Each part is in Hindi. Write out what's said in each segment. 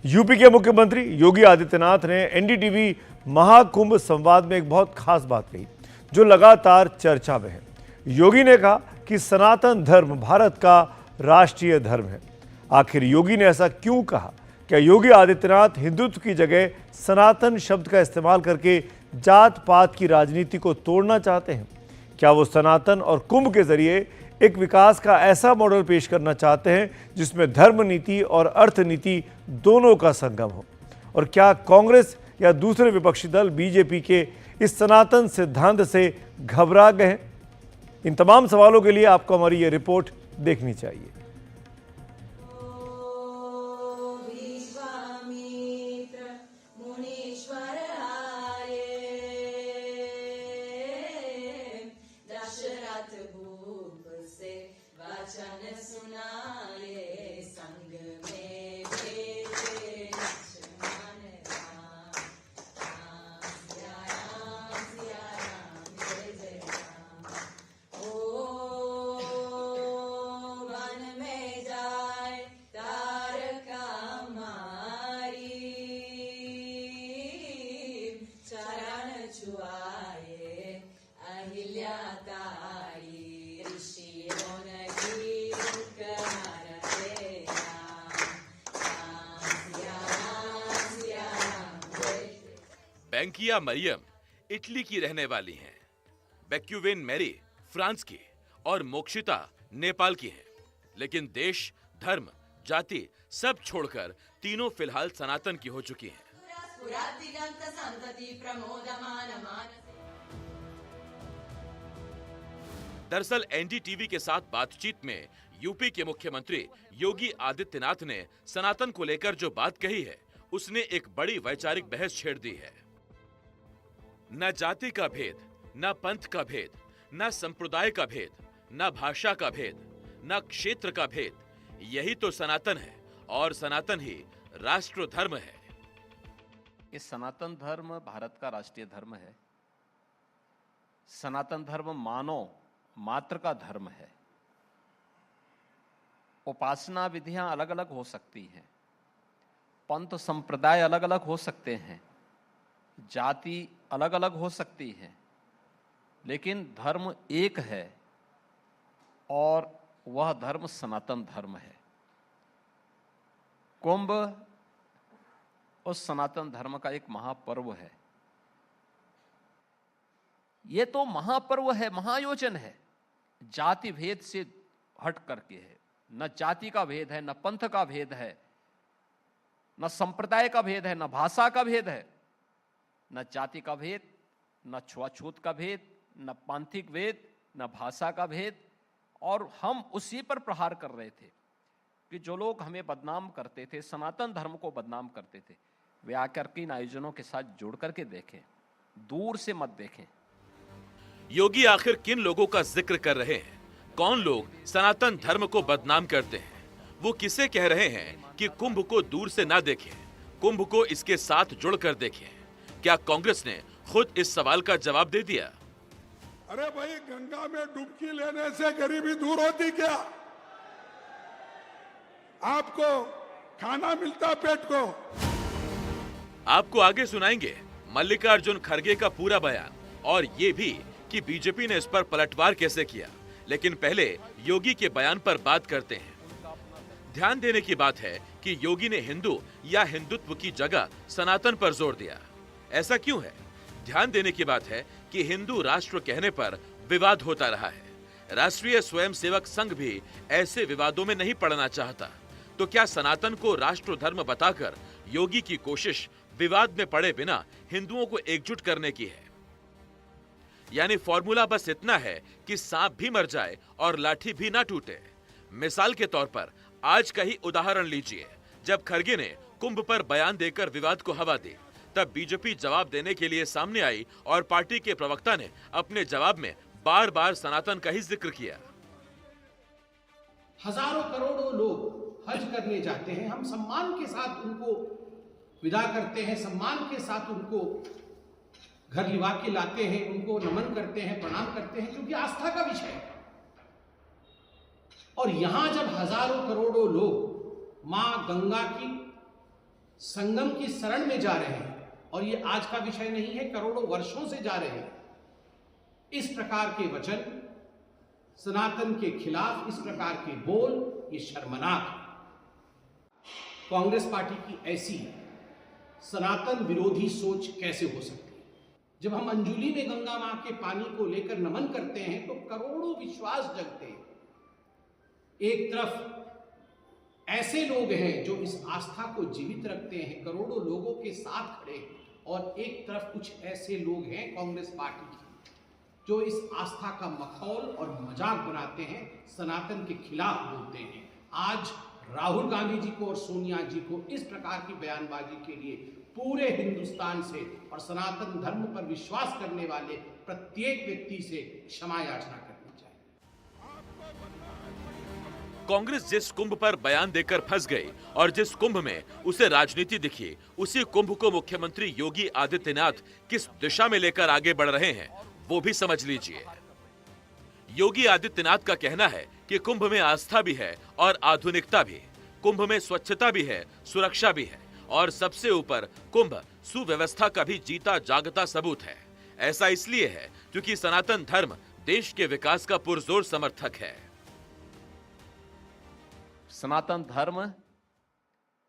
यूपी के मुख्यमंत्री योगी आदित्यनाथ ने एनडीटीवी महाकुंभ संवाद में एक बहुत खास बात कही जो लगातार चर्चा में है। योगी ने कहा कि सनातन धर्म भारत का राष्ट्रीय धर्म है। आखिर योगी ने ऐसा क्यों कहा? क्या योगी आदित्यनाथ हिंदुत्व की जगह सनातन शब्द का इस्तेमाल करके जात पात की राजनीति को तोड़ना चाहते हैं? क्या वो सनातन और कुंभ के जरिए एक विकास का ऐसा मॉडल पेश करना चाहते हैं जिसमें धर्म नीति और अर्थ नीति दोनों का संगम हो? और क्या कांग्रेस या दूसरे विपक्षी दल बीजेपी के इस सनातन सिद्धांत से घबरा गए हैं? इन तमाम सवालों के लिए आपको हमारी ये रिपोर्ट देखनी चाहिए। बैंकिया मरियम इटली की रहने वाली हैं, बैक्यूवेन मैरी फ्रांस की और मोक्षिता नेपाल की हैं। लेकिन देश, धर्म, जाति सब छोड़कर तीनों फिलहाल सनातन की हो चुकी हैं। दरअसल एनडीटीवी के साथ बातचीत में यूपी के मुख्यमंत्री योगी आदित्यनाथ ने सनातन को लेकर जो बात कही है उसने एक बड़ी वैचारिक बहस छेड़ दी है। न जाति का भेद, न पंथ का भेद, न संप्रदाय का भेद, न भाषा का भेद, न क्षेत्र का भेद, यही तो सनातन है और सनातन ही राष्ट्र धर्म है। ये सनातन धर्म भारत का राष्ट्रीय धर्म है। सनातन धर्म मानव मात्र का धर्म है। उपासना विधियां अलग अलग हो सकती हैं, पंथ संप्रदाय अलग अलग हो सकते हैं, जाति अलग अलग हो सकती है, लेकिन धर्म एक है और वह धर्म सनातन धर्म है। कुंभ उस सनातन धर्म का एक महापर्व है। यह तो महापर्व है, महायोजन है, जाति भेद से हट करके है। न जाति का भेद है, न पंथ का भेद है, न संप्रदाय का भेद है, न भाषा का भेद है, न जाति का भेद, न छुआछूत का भेद, न पांथिक भेद, न भाषा का भेद। और हम उसी पर प्रहार कर रहे थे कि जो लोग हमें बदनाम करते थे, सनातन धर्म को बदनाम करते थे, वे आकर के इन आयोजनों के साथ जुड़ करके देखें, दूर से मत देखें। योगी आखिर किन लोगों का जिक्र कर रहे हैं? कौन लोग सनातन धर्म को बदनाम करते हैं? वो किसे कह रहे हैं कि कुंभ को दूर से ना देखें, कुंभ को इसके साथ जुड़कर देखें? क्या कांग्रेस ने खुद इस सवाल का जवाब दे दिया? अरे भाई, गंगा में डुबकी लेने से गरीबी दूर होती क्या? आपको खाना मिलता पेट को? आपको आगे सुनाएंगे मल्लिकार्जुन खड़गे का पूरा बयान और ये भी कि बीजेपी ने इस पर पलटवार कैसे किया। लेकिन पहले योगी के बयान पर बात करते हैं। ध्यान देने की बात है कि योगी ने हिंदू या हिंदुत्व की जगह सनातन पर जोर दिया। ऐसा क्यों है? ध्यान देने की बात है कि हिंदू राष्ट्र कहने पर विवाद होता रहा है। राष्ट्रीय स्वयंसेवक संघ भी ऐसे विवादों में नहीं पड़ना चाहता। तो क्या सनातन को राष्ट्र धर्म बताकर योगी की कोशिश विवाद में पड़े बिना हिंदुओं को एकजुट करने की है? यानी फॉर्मूला बस इतना है कि सांप भी मर जाए और लाठी भी ना टूटे। मिसाल के तौर पर आज का ही उदाहरण लीजिए। जब खड़गे ने कुंभ पर बयान देकर विवाद को हवा दी, तब बीजेपी जवाब देने के लिए सामने आई और पार्टी के प्रवक्ता ने अपने जवाब में बार बार सनातन का ही जिक्र किया। हजारों करोड़ों लोग हज करने जाते हैं, हम सम्मान के साथ उनको विदा करते हैं, सम्मान के साथ उनको घर लिवा के लाते हैं, उनको नमन करते हैं, प्रणाम करते हैं, क्योंकि आस्था का विषय है। और यहां जब हजारों करोड़ों लोग मां गंगा की संगम की शरण में जा रहे हैं, और ये आज का विषय नहीं है, करोड़ों वर्षों से जा रहे हैं। इस प्रकार के वचन, सनातन के खिलाफ इस प्रकार के बोल, ये शर्मनाक है। कांग्रेस पार्टी की ऐसी सनातन विरोधी सोच कैसे हो सकती है? जब हम अंजुली में गंगा मां के पानी को लेकर नमन करते हैं तो करोड़ों विश्वास जगते हैं। एक तरफ ऐसे लोग हैं जो इस आस्था को जीवित रखते हैं, करोड़ों लोगों के साथ खड़े हैं, और एक तरफ कुछ ऐसे लोग हैं कांग्रेस पार्टी के जो इस आस्था का मखौल और मजाक बनाते हैं, सनातन के खिलाफ बोलते हैं। आज राहुल गांधी जी को और सोनिया जी को इस प्रकार की बयानबाजी के लिए पूरे हिंदुस्तान से और सनातन धर्म पर विश्वास करने वाले प्रत्येक व्यक्ति से क्षमा याचना करनी चाहिए। कांग्रेस जिस कुंभ पर बयान देकर फंस गई और जिस कुंभ में उसे राजनीति दिखी, उसी कुंभ को मुख्यमंत्री योगी आदित्यनाथ किस दिशा में लेकर आगे बढ़ रहे हैं वो भी समझ लीजिए। योगी आदित्यनाथ का कहना है कि कुंभ में आस्था भी है और आधुनिकता भी, कुंभ में स्वच्छता भी है, सुरक्षा भी है, और सबसे ऊपर कुंभ सुव्यवस्था का भी जीता जागता सबूत है। ऐसा इसलिए है क्योंकि सनातन धर्म देश के विकास का पुरजोर समर्थक है। सनातन धर्म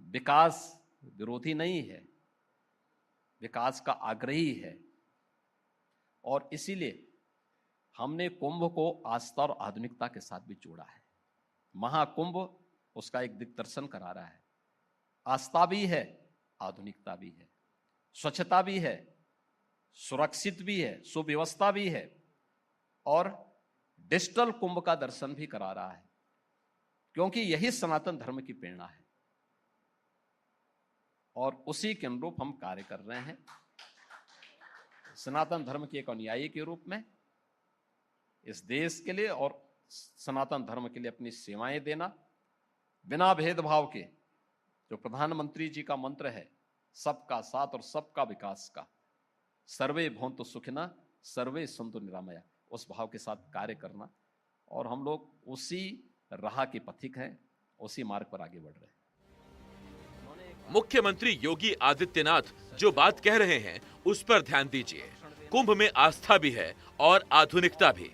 विकास विरोधी नहीं है, विकास का आग्रही है, और इसीलिए हमने कुंभ को आस्था और आधुनिकता के साथ भी जोड़ा है। महाकुंभ उसका एक दिग्दर्शन करा रहा है। आस्था भी है, आधुनिकता भी है, स्वच्छता भी है, सुरक्षित भी है, सुव्यवस्था भी है, और डिजिटल कुंभ का दर्शन भी करा रहा है, क्योंकि यही सनातन धर्म की प्रेरणा है, और उसी के अनुरूप हम कार्य कर रहे हैं। सनातन धर्म के एक अनुयायी के रूप में इस देश के लिए और सनातन धर्म के लिए अपनी सेवाएं देना, बिना भेदभाव के, जो प्रधानमंत्री जी का मंत्र है, सबका साथ और सबका विकास का, सर्वे भवन्तु सुखिनः सर्वे सन्तु निरामया, उस भाव के साथ कार्य करना, और हम लोग उसी राह के पथिक हैं, उसी मार्ग पर आगे बढ़ रहे हैं। मुख्यमंत्री योगी आदित्यनाथ जो बात कह रहे हैं उस पर ध्यान दीजिए। कुंभ में आस्था भी है और आधुनिकता भी।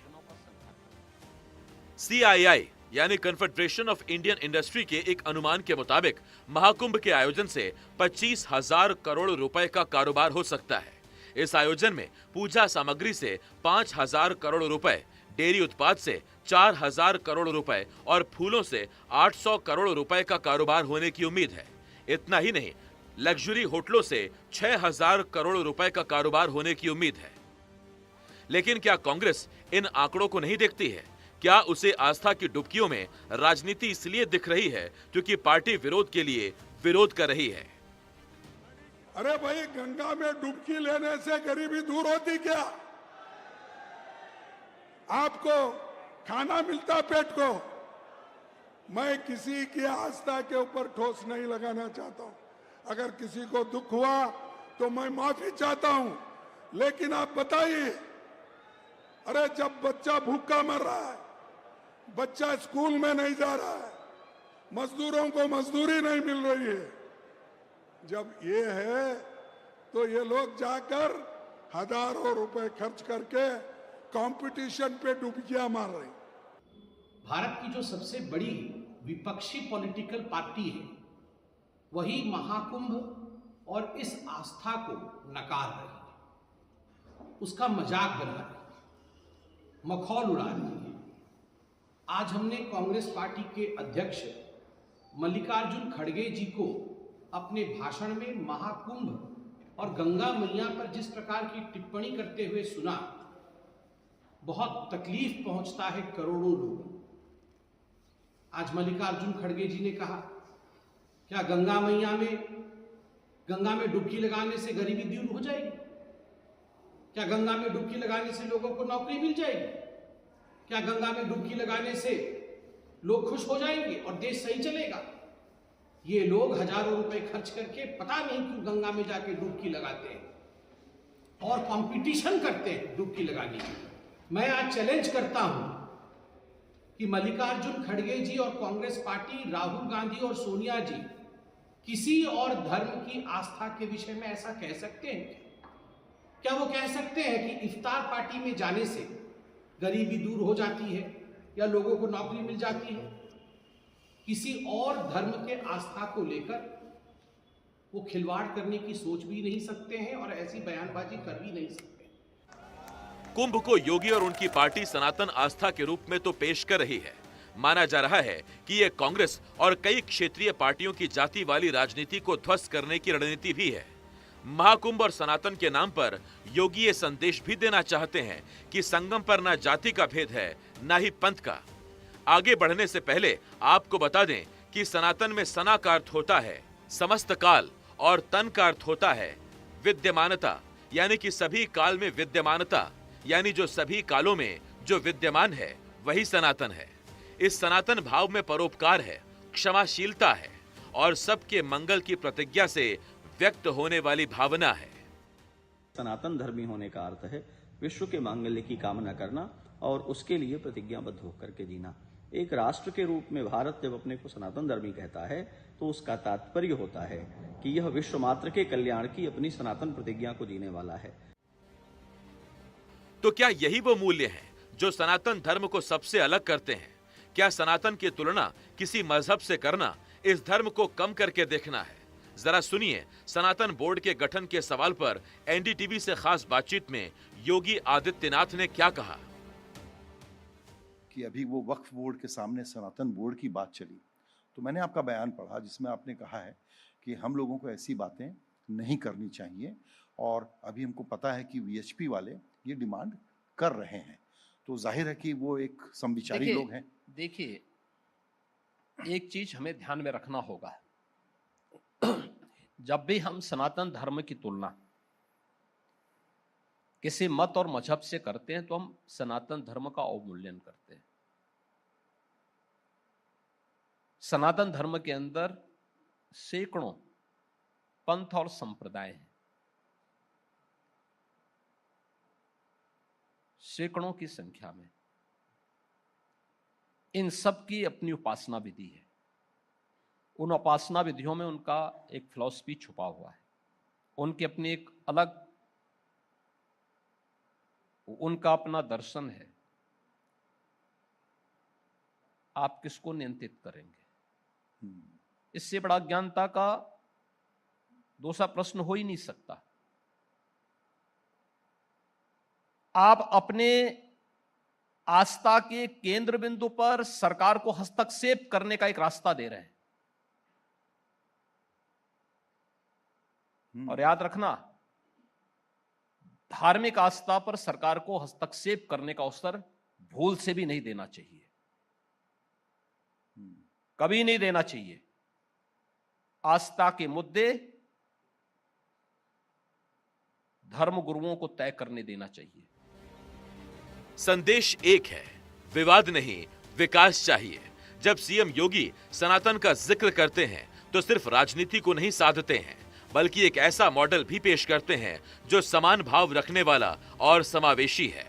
CII यानी कन्फेडरेशन ऑफ इंडियन इंडस्ट्री के एक अनुमान के मुताबिक महाकुंभ के आयोजन से 25,000 करोड़ रुपए का कारोबार हो सकता है। इस आयोजन में पूजा सामग्री से 5,000 करोड़ रुपए, डेयरी उत्पाद से 4,000 करोड़ रुपए और फूलों से 800 करोड़ रुपए का कारोबार होने की उम्मीद है। इतना ही नहीं, लग्जरी होटलों से 6,000 करोड़ रुपए का कारोबार होने की उम्मीद है। लेकिन क्या कांग्रेस इन आंकड़ों को नहीं देखती है? क्या उसे आस्था की डुबकियों में राजनीति इसलिए दिख रही है क्योंकि पार्टी विरोध के लिए विरोध कर रही है? अरे भाई, गंगा में डुबकी लेने से गरीबी दूर होती क्या? आपको खाना मिलता पेट को? मैं किसी की आस्था के ऊपर ठोस नहीं लगाना चाहता हूं। अगर किसी को दुख हुआ तो मैं माफी चाहता हूं, लेकिन आप बताइए, अरे जब बच्चा भूखा मर रहा है, बच्चा स्कूल में नहीं जा रहा है, मजदूरों को मजदूरी नहीं मिल रही है, जब ये है तो ये लोग जाकर हजारों रुपए खर्च करके कंपटीशन पे डुबकियां मार रहे हैं। भारत की जो सबसे बड़ी विपक्षी पॉलिटिकल पार्टी है, वही महाकुंभ और इस आस्था को नकार रही है, उसका मजाक बना रही है, मखौल उड़ा रही है। आज हमने कांग्रेस पार्टी के अध्यक्ष मल्लिकार्जुन खड़गे जी को अपने भाषण में महाकुंभ और गंगा मैया पर जिस प्रकार की टिप्पणी करते हुए सुना, बहुत तकलीफ पहुंचता है करोड़ों लोगों। आज मल्लिकार्जुन खड़गे जी ने कहा, क्या गंगा में डुबकी लगाने से गरीबी दूर हो जाएगी? क्या गंगा में डुबकी लगाने से लोगों को नौकरी मिल जाएगी? क्या गंगा में डुबकी लगाने से लोग खुश हो जाएंगे और देश सही चलेगा? ये लोग हजारों रुपए खर्च करके पता नहीं क्यों गंगा में जाके डुबकी लगाते हैं और कंपटीशन करते हैं डुबकी लगाने की। मैं आज चैलेंज करता हूं कि मल्लिकार्जुन खड़गे जी और कांग्रेस पार्टी, राहुल गांधी और सोनिया जी किसी और धर्म की आस्था के विषय में ऐसा कह सकते हैं क्या वो कह सकते हैं कि इफ्तार पार्टी में जाने से गरीबी दूर हो जाती है या लोगों को नौकरी मिल जाती है? किसी और धर्म के आस्था को लेकर वो खिलवाड़ करने की सोच भी नहीं सकते हैं और ऐसी बयानबाजी कर भी नहीं सकते। कुंभ को योगी और उनकी पार्टी सनातन आस्था के रूप में तो पेश कर रही है। माना जा रहा है कि ये कांग्रेस और कई क्षेत्रीय पार्टियों की जाति वाली राजनीति को ध्वस्त करने की रणनीति भी है। महाकुंभ और सनातन के नाम पर योगी ये संदेश भी देना चाहते हैं कि संगम पर ना जाति का भेद है, ना ही पंथ का। आगे बढ़ने से पहले आपको बता दें कि सनातन में सना का अर्थ होता है समस्त काल और तन का अर्थ होता है विद्यमानता, यानी कि सभी काल में विद्यमानता, यानी जो सभी कालों में जो विद्यमान है वही सनातन है। इस सनातन भाव में परोपकार है, क्षमाशीलता है और सबके मंगल की प्रतिज्ञा से व्यक्त होने वाली भावना है। सनातन धर्मी होने का अर्थ है विश्व के मांगल्य की कामना करना और उसके लिए प्रतिज्ञाबद्ध होकर के जीना। एक राष्ट्र के रूप में भारत जब अपने को सनातन धर्मी कहता है तो उसका तात्पर्य होता है कि यह विश्व मात्र के कल्याण की अपनी सनातन प्रतिज्ञा को जीने वाला है। तो क्या यही वो मूल्य हैं जो सनातन धर्म को सबसे अलग करते हैं? क्या सनातन की तुलना किसी मजहब से करना इस धर्म को कम करके देखना है? जरा सुनिए सनातन बोर्ड के गठन के सवाल पर एनडीटीवी से खास बातचीत में योगी आदित्यनाथ ने क्या कहा। कि अभी वो वक्फ बोर्ड के सामने सनातन बोर्ड की बात चली तो मैंने आपका बयान पढ़ा जिसमें आपने कहा है कि हम लोगों को ऐसी बातें नहीं करनी चाहिए और अभी हमको पता है कि वीएचपी वाले ये डिमांड कर रहे हैं, तो जाहिर है कि वो एक समविचारी लोग हैं। देखिए, एक चीज हमें ध्यान में रखना होगा, जब भी हम सनातन धर्म की तुलना किसी मत और मजहब से करते हैं तो हम सनातन धर्म का अवमूल्यन करते हैं। सनातन धर्म के अंदर सैकड़ों पंथ और संप्रदाय हैं, सैकड़ों की संख्या में। इन सब की अपनी उपासना विधि है। उन उपासना विधियों में उनका एक फिलॉसफी छुपा हुआ है, उनकी अपनी एक अलग, उनका अपना दर्शन है। आप किसको नियंत्रित करेंगे? इससे बड़ा अज्ञानता का दूसरा प्रश्न हो ही नहीं सकता। आप अपने आस्था के केंद्र बिंदु पर सरकार को हस्तक्षेप करने का एक रास्ता दे रहे हैं। और याद रखना, धार्मिक आस्था पर सरकार को हस्तक्षेप करने का अवसर भूल से भी नहीं देना चाहिए, कभी नहीं देना चाहिए। आस्था के मुद्दे धर्म गुरुओं को तय करने देना चाहिए। संदेश एक है, विवाद नहीं, विकास चाहिए। जब सीएम योगी सनातन का जिक्र करते हैं तो सिर्फ राजनीति को नहीं साधते हैं, बल्कि एक ऐसा मॉडल भी पेश करते हैं जो समान भाव रखने वाला और समावेशी है।